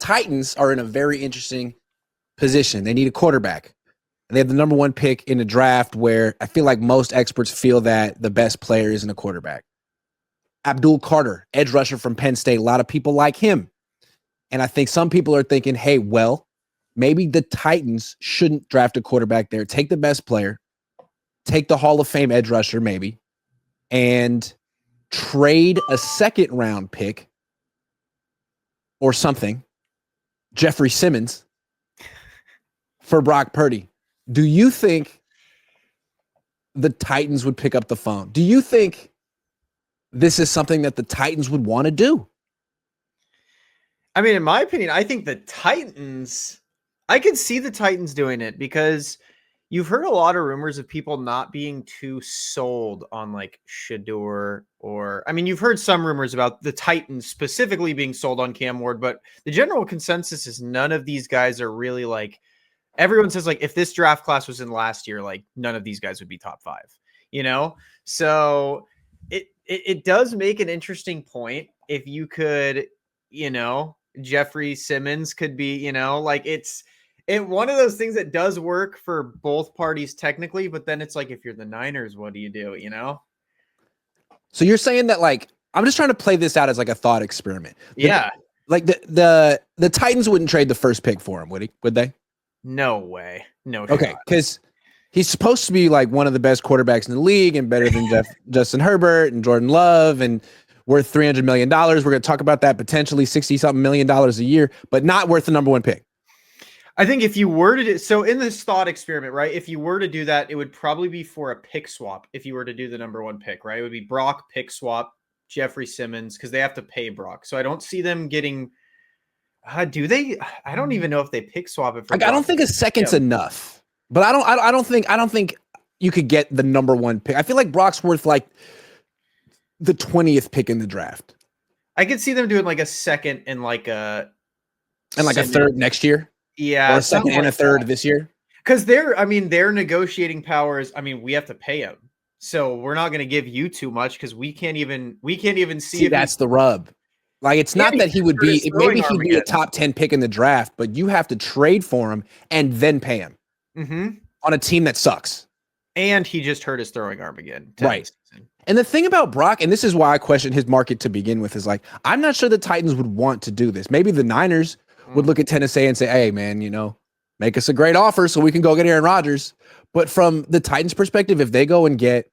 Titans are in a very interesting position. They need a quarterback. They have the number 1 pick in the draft where I feel like most experts feel that the best player isn't a quarterback. Abdul Carter, edge rusher from Penn State. A lot of people like him. And I think some people are thinking, hey, well, maybe the Titans shouldn't draft a quarterback there. Take the best player, take the Hall of Fame edge rusher maybe, and trade a second-round pick or something, Jeffrey Simmons, for Brock Purdy. Do you think the Titans would pick up the phone? Do you think this is something that the Titans would want to do? I mean, in my opinion, I think the Titans, I could see the Titans doing it because you've heard a lot of rumors of people not being too sold on like Shador or, I mean, you've heard some rumors about the Titans specifically being sold on Cam Ward, but the general consensus is none of these guys are really like, everyone says like, if this draft class was in last year, like none of these guys would be top 5, you know? So it does make an interesting point. If you could, you know, Jeffrey Simmons could be, you know, like it's one of those things that does work for both parties technically, but then it's like, if you're the Niners, what do, you know? So you're saying that, like, I'm just trying to play this out as like a thought experiment. Yeah. Like the Titans wouldn't trade the first pick for him, would they? No way. No. Okay. Cause he's supposed to be like one of the best quarterbacks in the league and better than Justin Herbert and Jordan Love and worth $300 million. We're going to talk about that, potentially $60-something million a year, but not worth the number 1 pick. I think if you were to do, so in this thought experiment, right, if you were to do that, it would probably be for a pick swap. If you were to do the number 1 pick, right, it would be Brock pick swap, Jeffrey Simmons, because they have to pay Brock. So I don't see them getting, do they? I don't even know if they pick swap it. For I don't think a second's enough, but I don't think you could get the number 1 pick. I feel like Brock's worth like the 20th pick in the draft. I could see them doing like a second and like a third next year. Yeah, or a second and a third this year. Because their negotiating powers. I mean, we have to pay him, so we're not going to give you too much because we can't even see if that's the rub. Like, it's not that he would be, maybe he'd be a top 10 pick in the draft, but you have to trade for him and then pay him on a team that sucks. And he just hurt his throwing arm again. Right. And the thing about Brock, and this is why I question his market to begin with, is like, I'm not sure the Titans would want to do this. Maybe the Niners would look at Tennessee and say, hey, man, you know, make us a great offer so we can go get Aaron Rodgers. But from the Titans' perspective, if they go and get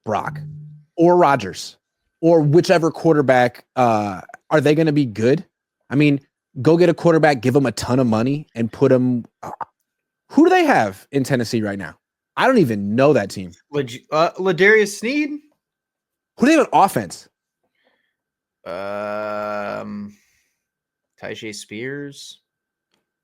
Brock or Rodgers or whichever quarterback, are they going to be good? I mean, go get a quarterback, give them a ton of money, and put them. Who do they have in Tennessee right now? I don't even know that team. Ladarius Sneed. Who do they have on offense? Tyjae Spears.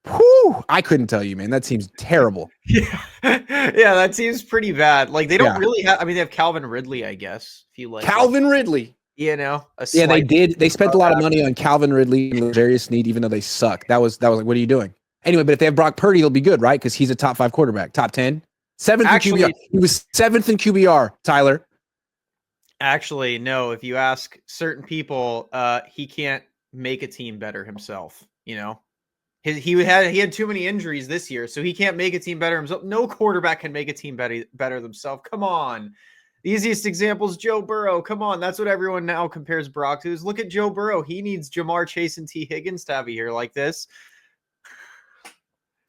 Whew, I couldn't tell you, man. That seems terrible. Yeah, that seems pretty bad. Like, they don't really have. I mean, they have Calvin Ridley, I guess. If you like Calvin Ridley. You know, they did. They spent a lot of money on Calvin Ridley and Ladarius Sneed, even though they suck. That was like, what are you doing? Anyway, but if they have Brock Purdy, they'll be good, right? Because he's a top 5 quarterback, top 10, 7th in QBR. He was 7th in QBR, Tyler. Actually, no. If you ask certain people, he can't make a team better himself. You know, he had too many injuries this year, so he can't make a team better himself. No quarterback can make a team better themselves. Come on. The easiest example is Joe Burrow. Come on. That's what everyone now compares Brock to. Is look at Joe Burrow. He needs Jamar Chase and T. Higgins to have a year like this.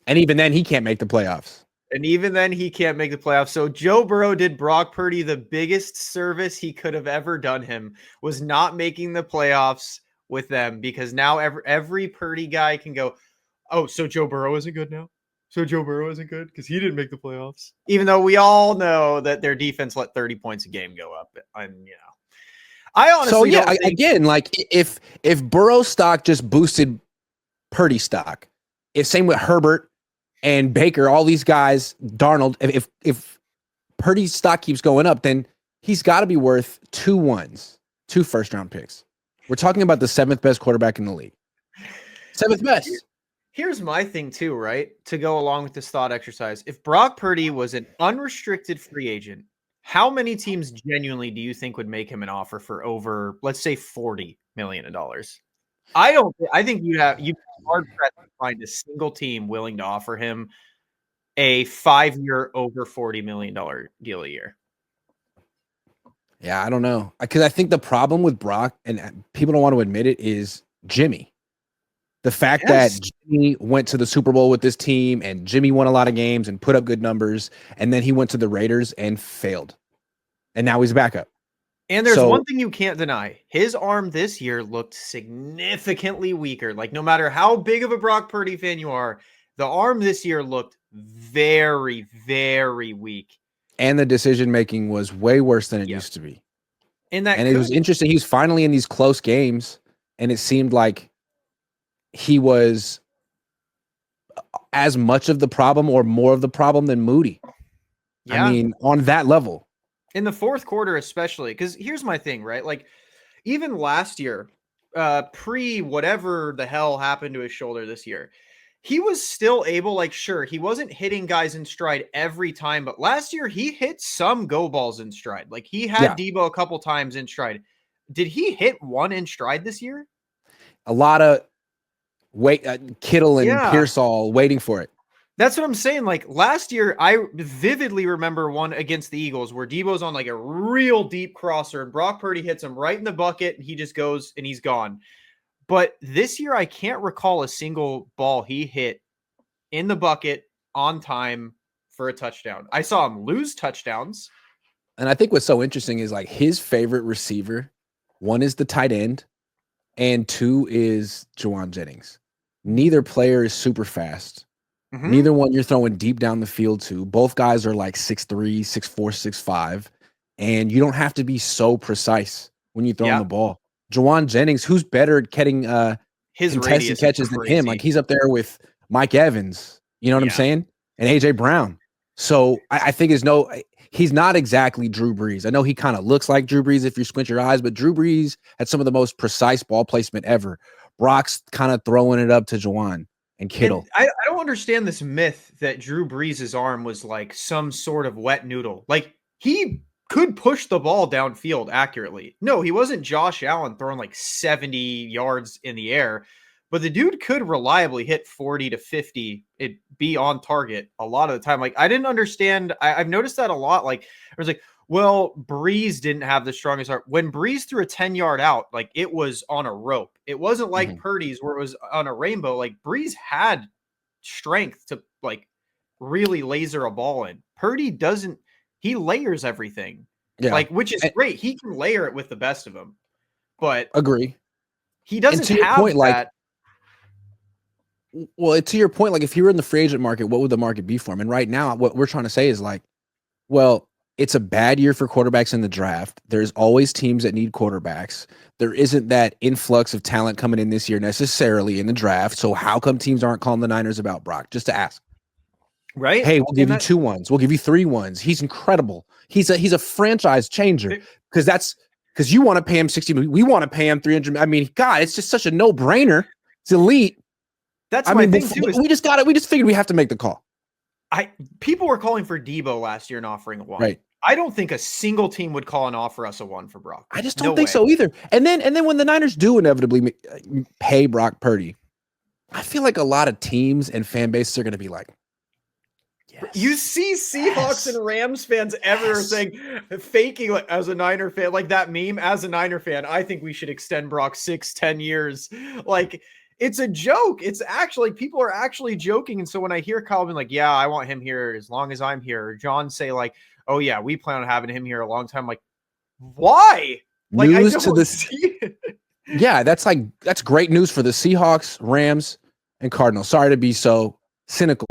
And even then, he can't make the playoffs. So Joe Burrow did Brock Purdy the biggest service he could have ever done him, was not making the playoffs with them, because now every Purdy guy can go, oh, so Joe Burrow isn't good now? So Joe Burrow isn't good because he didn't make the playoffs. Even though we all know that their defense let 30 points a game go up. And, you know, I honestly again, like if Burrow stock just boosted Purdy stock, same with Herbert and Baker, all these guys, Darnold, if Purdy's stock keeps going up, then he's got to be worth 2 first-round picks. We're talking about the 7th best quarterback in the league. 7th best. Here's my thing too, right? To go along with this thought exercise. If Brock Purdy was an unrestricted free agent, how many teams genuinely do you think would make him an offer for over, let's say, $40 million? I think you hard pressed to find a single team willing to offer him a 5-year over $40 million deal a year. Yeah, I don't know. Because I think the problem with Brock, and people don't want to admit it, is Jimmy. The fact that Jimmy went to the Super Bowl with this team and Jimmy won a lot of games and put up good numbers, and then he went to the Raiders and failed. And now he's back up. And there's one thing you can't deny. His arm this year looked significantly weaker. Like, no matter how big of a Brock Purdy fan you are, the arm this year looked very, very weak. And the decision-making was way worse than it used to be. And it was interesting. He was finally in these close games, and it seemed like he was as much of the problem or more of the problem than Moody. Yeah. I mean, on that level. In the fourth quarter especially, because here's my thing, right? Like, even last year, whatever the hell happened to his shoulder this year, he was still able, like, sure, he wasn't hitting guys in stride every time, but last year he hit some go balls in stride. Like, he had Debo a couple times in stride. Did he hit one in stride this year? A lot of Kittle and Pearsall waiting for it. That's what I'm saying. Like, last year, I vividly remember one against the Eagles where Debo's on like a real deep crosser and Brock Purdy hits him right in the bucket and he just goes and he's gone. But this year, I can't recall a single ball he hit in the bucket on time for a touchdown. I saw him lose touchdowns. And I think what's so interesting is, like, his favorite receiver, one is the tight end, and two is Juwan Jennings. Neither player is super fast. Mm-hmm. Neither one you're throwing deep down the field to. Both guys are like 6'3", 6'4", 6'5", and you don't have to be so precise when you throw the ball. Juwan Jennings, who's better at getting his contested catches than him? Like, he's up there with Mike Evans. You know what I'm saying? And AJ Brown. So I think he's not exactly Drew Brees. I know he kind of looks like Drew Brees if you squint your eyes, but Drew Brees had some of the most precise ball placement ever. Brock's kind of throwing it up to Juwan and Kittle. And I don't understand this myth that Drew Brees' arm was like some sort of wet noodle. Like, he could push the ball downfield accurately. No, he wasn't Josh Allen throwing like 70 yards in the air, but the dude could reliably hit 40 to 50. It'd be on target a lot of the time. Like, I didn't understand. I've noticed that a lot. Like, I was like, well, Breeze didn't have the strongest arm. When Breeze threw a 10-yard out, like, it was on a rope. It wasn't like Purdy's where it was on a rainbow. Like, Breeze had strength to, like, really laser a ball in. Purdy doesn't. He layers everything, like, which is great. He can layer it with the best of them, but agree. He doesn't have point, that. Well, to your point, like, if he were in the free agent market, what would the market be for him? And right now, what we're trying to say is, like, well, it's a bad year for quarterbacks in the draft. There's always teams that need quarterbacks. There isn't that influx of talent coming in this year necessarily in the draft. So how come teams aren't calling the Niners about Brock? Just to ask. Right? Hey, we'll give you 2 1s. We'll give you 3 1s. He's incredible. He's a franchise changer because you want to pay him $60 million. We want to pay him $300 million. I mean, God, it's just such a no-brainer. It's elite. That's my thing too. We just figured we have to make the call. People were calling for Debo last year and offering a 1. Right. I don't think a single team would call and offer us a 1 for Brock. I just don't think so either. And then when the Niners do inevitably pay Brock Purdy, I feel like a lot of teams and fan bases are going to be like, yes, you see Seahawks and Rams fans everywhere saying, faking, like, as a Niner fan, like that meme, as a Niner fan, I think we should extend Brock 6-10 years. Like, it's a joke. It's actually, people are actually joking. And so when I hear Kyle being like, yeah, I want him here as long as I'm here, or John say like, oh yeah, we plan on having him here a long time. Like, why? Like, news to the see it. Yeah, that's great news for the Seahawks, Rams, and Cardinals. Sorry to be so cynical.